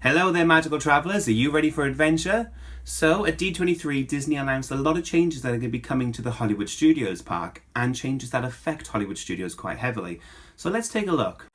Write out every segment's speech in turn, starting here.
Hello there, magical travellers. Are you ready for adventure? So, at D23, Disney announced a lot of changes that are going to be coming to the Hollywood Studios park, and changes that affect Hollywood Studios quite heavily. So let's take a look.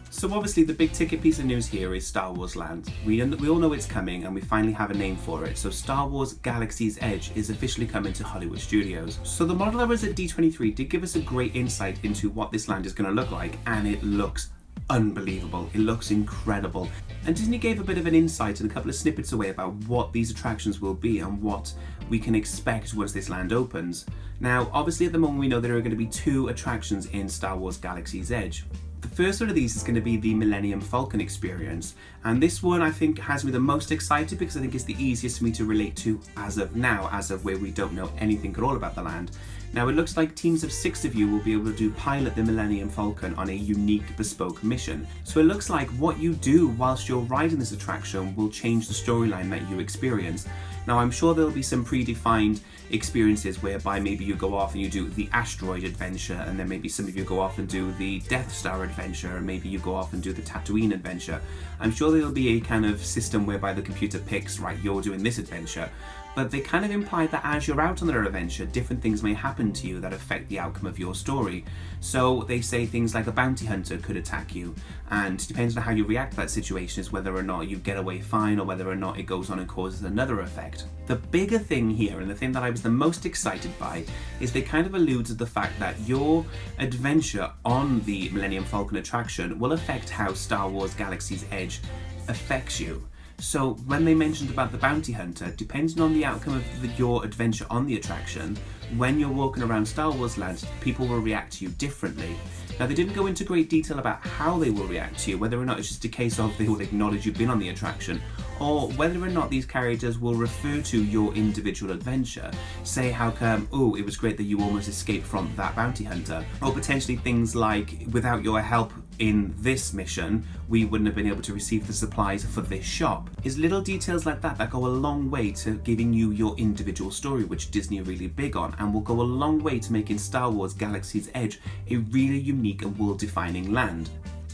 So obviously the big ticket piece of news here is Star Wars Land. We all know it's coming, and we finally have a name for it. So Star Wars Galaxy's Edge is officially coming to Hollywood Studios. So the model that was at D23 did give us a great insight into what this land is going to look like, and it looks unbelievable. It looks incredible. And Disney gave a bit of an insight and a couple of snippets away about what these attractions will be and what we can expect once this land opens. Now, obviously at the moment we know there are going to be 2 attractions in Star Wars Galaxy's Edge. The first one of these is going to be the Millennium Falcon experience, and this one I think has me the most excited because I think it's the easiest for me to relate to as of now, as of where we don't know anything at all about the land. Now it looks like teams of 6 of you will be able to pilot the Millennium Falcon on a unique bespoke mission. So it looks like what you do whilst you're riding this attraction will change the storyline that you experience. Now I'm sure there'll be some predefined experiences whereby maybe you go off and you do the asteroid adventure, and then maybe some of you go off and do the Death Star adventure, and maybe you go off and do the Tatooine adventure. I'm sure there'll be a kind of system whereby the computer picks, right, you're doing this adventure. But they kind of imply that as you're out on their adventure, different things may happen to you that affect the outcome of your story. So they say things like a bounty hunter could attack you, and depends on how you react to that situation is whether or not you get away fine or whether or not it goes on and causes another effect. The bigger thing here, and the thing that I was the most excited by, is they kind of allude to the fact that your adventure on the Millennium Falcon attraction will affect how Star Wars Galaxy's Edge affects you. So when they mentioned about the bounty hunter, depending on the outcome of your adventure on the attraction, when you're walking around Star Wars Land, people will react to you differently. Now they didn't go into great detail about how they will react to you, whether or not it's just a case of they will acknowledge you've been on the attraction, or whether or not these characters will refer to your individual adventure. Say how come, oh, it was great that you almost escaped from that bounty hunter. Or potentially things like, without your help in this mission, we wouldn't have been able to receive the supplies for this shop. It's little details like that that go a long way to giving you your individual story, which Disney are really big on, and will go a long way to making Star Wars Galaxy's Edge a really unique and world-defining land.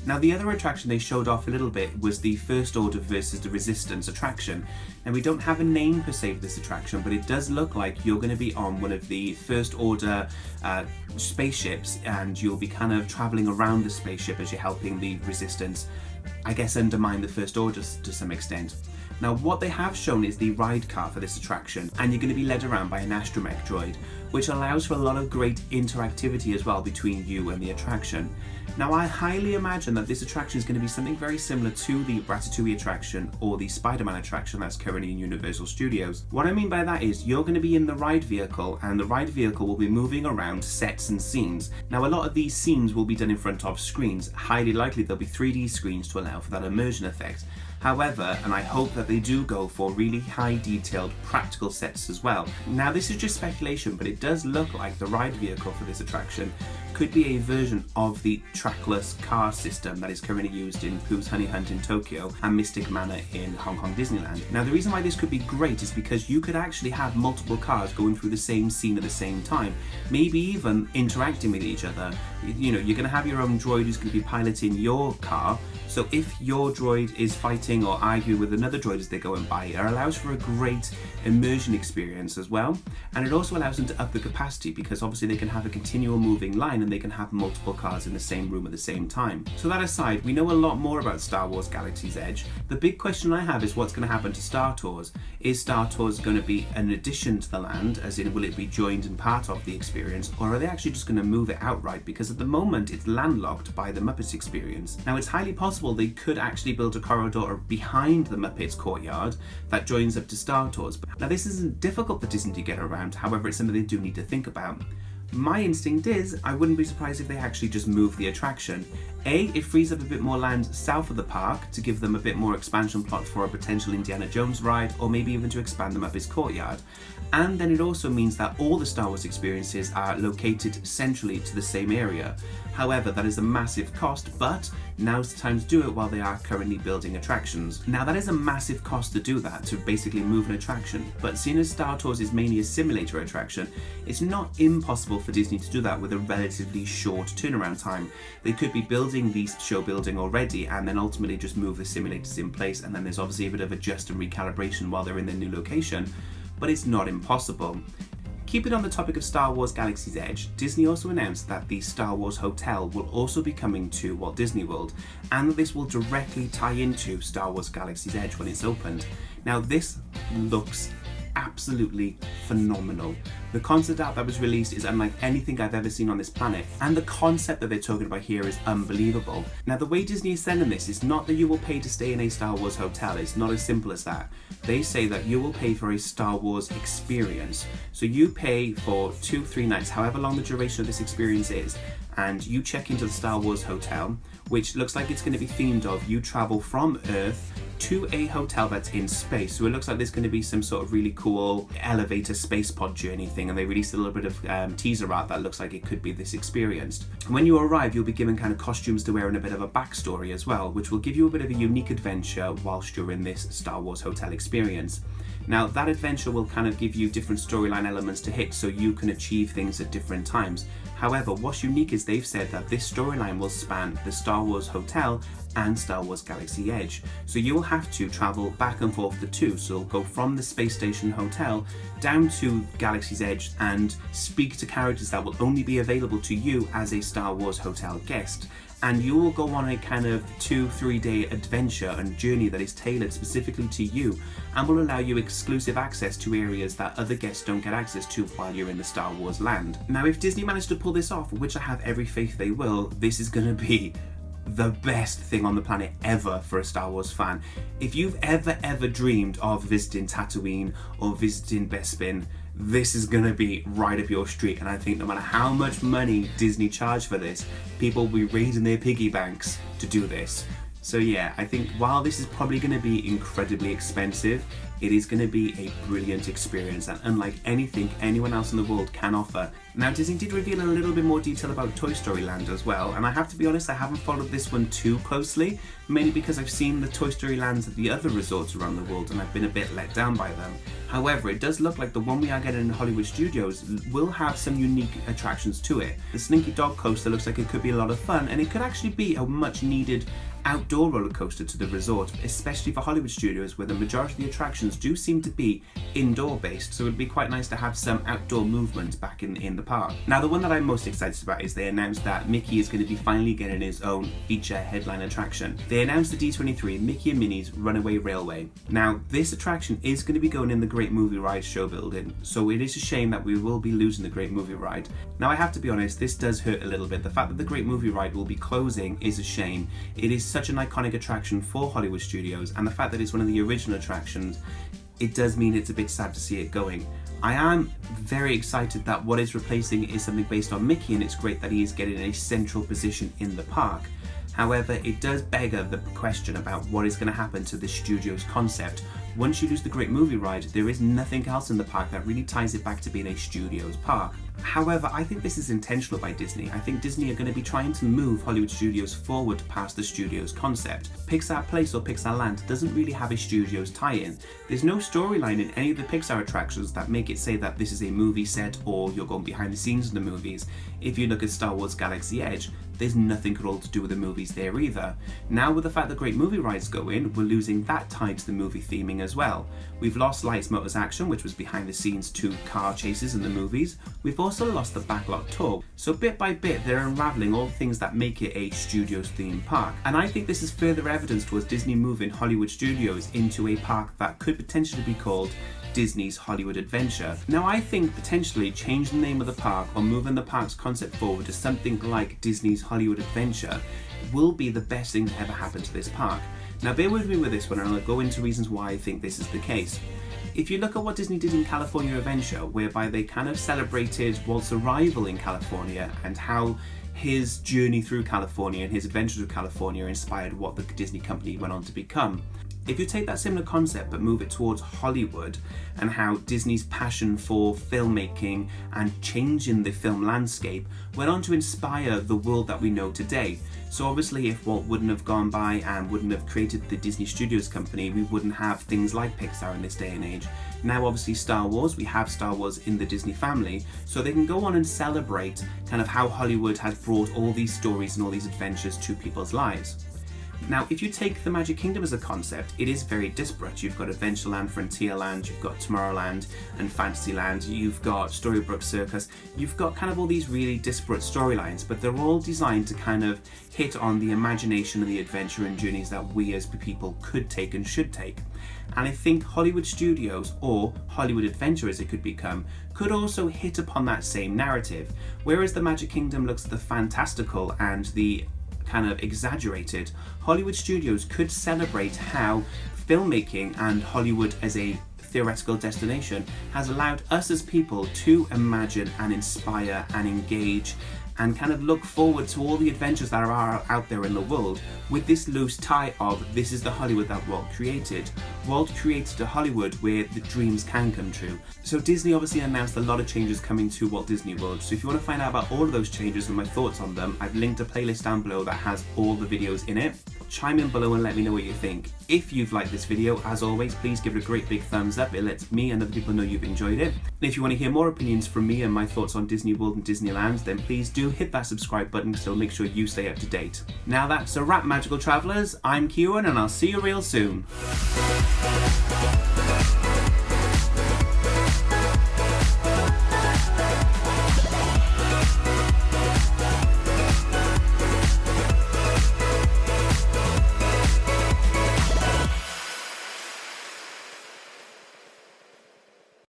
Now the other attraction they showed off a little bit was the First Order versus the Resistance attraction. Now we don't have a name per se for this attraction, but it does look like you're going to be on one of the First Order spaceships, and you'll be kind of travelling around the spaceship as you're helping the Resistance, I guess, undermine the First Order to some extent. Now what they have shown is the ride car for this attraction, and you're going to be led around by an astromech droid, which allows for a lot of great interactivity as well between you and the attraction. Now I highly imagine that this attraction is going to be something very similar to the Ratatouille attraction or the Spider-Man attraction that's currently in Universal Studios. What I mean by that is you're going to be in the ride vehicle, and the ride vehicle will be moving around sets and scenes. Now a lot of these scenes will be done in front of screens. Highly likely there'll be 3D screens to allow for that immersion effect. However, and I hope that they do go for really high detailed practical sets as well. Now this is just speculation, but it does look like the ride vehicle for this attraction could be a version of the trackless car system that is currently used in Pooh's Honey Hunt in Tokyo and Mystic Manor in Hong Kong Disneyland. Now the reason why this could be great is because you could actually have multiple cars going through the same scene at the same time, maybe even interacting with each other. You know, you're going to have your own droid who's going to be piloting your car, so if your droid is fighting or arguing with another droid as they're going by, it allows for a great immersion experience as well, and it also allows them to up the capacity because obviously they can have a continual moving line and they can have multiple cars in the same room at the same time. So that aside, we know a lot more about Star Wars Galaxy's Edge. The big question I have is what's going to happen to Star Tours. Is Star Tours going to be an addition to the land, as in will it be joined and part of the experience, or are they actually just going to move it outright, because at the moment it's landlocked by the Muppets experience. Now it's highly possible they could actually build a corridor behind the Muppets courtyard that joins up to Star Tours. Now this isn't difficult for Disney to get around, however it's something they do need to think about. My instinct is, I wouldn't be surprised if they actually just move the attraction. A, it frees up a bit more land south of the park to give them a bit more expansion plot for a potential Indiana Jones ride, or maybe even to expand them up his courtyard. And then it also means that all the Star Wars experiences are located centrally to the same area. However, that is a massive cost, but now's the time to do it while they are currently building attractions. Now that is a massive cost to do that, to basically move an attraction, but seeing as Star Tours is mainly a simulator attraction, it's not impossible for Disney to do that with a relatively short turnaround time. They could be building building the show building already and then ultimately just move the simulators in place, and then there's obviously a bit of adjust and recalibration while they're in their new location, but it's not impossible. Keeping on the topic of Star Wars Galaxy's Edge, Disney also announced that the Star Wars Hotel will also be coming to Walt Disney World, and that this will directly tie into Star Wars Galaxy's Edge when it's opened. Now this looks absolutely phenomenal. The concept art that was released is unlike anything I've ever seen on this planet, and the concept that they're talking about here is unbelievable. Now the way Disney is selling this is not that you will pay to stay in a Star Wars hotel, it's not as simple as that. They say that you will pay for a Star Wars experience. So you pay for 2-3 nights, however long the duration of this experience is, and you check into the Star Wars hotel, which looks like it's going to be themed of you travel from Earth to a hotel that's in space. So it looks like there's going to be some sort of really cool elevator space pod journey thing, and they released a little bit of teaser art that looks like it could be this experience. When you arrive, you'll be given kind of costumes to wear and a bit of a backstory as well, which will give you a bit of a unique adventure whilst you're in this Star Wars hotel experience. Now that adventure will kind of give you different storyline elements to hit so you can achieve things at different times. However, what's unique is they've said that this storyline will span the Star Wars Hotel and Star Wars Galaxy Edge. So you'll have to travel back and forth the two. So go from the Space Station Hotel down to Galaxy's Edge and speak to characters that will only be available to you as a Star Wars Hotel guest. And you will go on a kind of 2-3 day adventure and journey that is tailored specifically to you and will allow you exclusive access to areas that other guests don't get access to while you're in the Star Wars land. Now if Disney managed to pull this off, which I have every faith they will, this is going to be the best thing on the planet ever for a Star Wars fan. If you've ever dreamed of visiting Tatooine or visiting Bespin, this is going to be right up your street, and I think no matter how much money Disney charge for this, people will be raising their piggy banks to do this. So yeah, I think while this is probably going to be incredibly expensive, it is going to be a brilliant experience and unlike anything anyone else in the world can offer. Now Disney did reveal a little bit more detail about Toy Story Land as well, and I have to be honest, I haven't followed this one too closely, mainly because I've seen the Toy Story Lands at the other resorts around the world and I've been a bit let down by them. However, it does look like the one we are getting in Hollywood Studios will have some unique attractions to it. The Slinky Dog Coaster looks like it could be a lot of fun, and it could actually be a much needed outdoor roller coaster to the resort, especially for Hollywood Studios where the majority of the attractions do seem to be indoor based, so it'd be quite nice to have some outdoor movement back in the park. Now the one that I'm most excited about is they announced that Mickey is going to be finally getting his own feature headline attraction. They announced the D23 Mickey and Minnie's Runaway Railway. Now this attraction is going to be going in the Great Movie Ride show building, so it is a shame that we will be losing the Great Movie Ride. Now I have to be honest, this does hurt a little bit. The fact that the Great Movie Ride will be closing is a shame. It is such an iconic attraction for Hollywood Studios, and the fact that it's one of the original attractions, it does mean it's a bit sad to see it going. I am very excited that what it's replacing is something based on Mickey, and it's great that he is getting a central position in the park. However, it does beg the question about what is going to happen to the studio's concept. Once you lose the Great Movie Ride, there is nothing else in the park that really ties it back to being a studio's park. However, I think this is intentional by Disney. I think Disney are going to be trying to move Hollywood Studios forward past the studio's concept. Pixar Place or Pixar Land doesn't really have a studio's tie-in. There's no storyline in any of the Pixar attractions that make it say that this is a movie set or you're going behind the scenes in the movies. If you look at Star Wars Galaxy Edge, there's nothing at all to do with the movies there either. Now with the fact that Great Movie Rides go in, we're losing that tied to the movie theming as well. We've lost Lights Motors Action, which was behind the scenes 2 car chases in the movies. We've also lost the backlot tour. So bit by bit they're unravelling all the things that make it a studios themed park. And I think this is further evidence towards Disney moving Hollywood Studios into a park that could potentially be called Disney's Hollywood Adventure. Now I think potentially changing the name of the park or moving the park's concept forward to something like Disney's Hollywood Adventure will be the best thing to ever happen to this park. Now bear with me with this one and I'll go into reasons why I think this is the case. If you look at what Disney did in California Adventure, whereby they kind of celebrated Walt's arrival in California and how his journey through California and his adventures with California inspired what the Disney company went on to become. If you take that similar concept but move it towards Hollywood and how Disney's passion for filmmaking and changing the film landscape went on to inspire the world that we know today. So obviously if Walt wouldn't have gone by and wouldn't have created the Disney Studios company, we wouldn't have things like Pixar in this day and age. Now obviously Star Wars, we have Star Wars in the Disney family, so they can go on and celebrate kind of how Hollywood has brought all these stories and all these adventures to people's lives. Now, if you take the Magic Kingdom as a concept, it is very disparate. You've got Adventureland, Frontierland, you've got Tomorrowland and Fantasyland, you've got Storybook Circus, you've got kind of all these really disparate storylines, but they're all designed to kind of hit on the imagination and the adventure and journeys that we as people could take and should take. And I think Hollywood Studios, or Hollywood Adventure as it could become, could also hit upon that same narrative. Whereas the Magic Kingdom looks at the fantastical and the kind of exaggerated, Hollywood Studios could celebrate how filmmaking and Hollywood as a theoretical destination has allowed us as people to imagine and inspire and engage and kind of look forward to all the adventures that are out there in the world with this loose tie of this is the Hollywood that Walt created. Walt created a Hollywood where the dreams can come true. So Disney obviously announced a lot of changes coming to Walt Disney World. So if you want to find out about all of those changes and my thoughts on them, I've linked a playlist down below that has all the videos in it. Chime in below and let me know what you think. If you've liked this video, as always, please give it a great big thumbs up. It lets me and other people know you've enjoyed it. And if you want to hear more opinions from me and my thoughts on Disney World and Disneyland, then please do hit that subscribe button so make sure you stay up to date. Now that's a wrap, Magical Travellers. I'm Kieran and I'll see you real soon.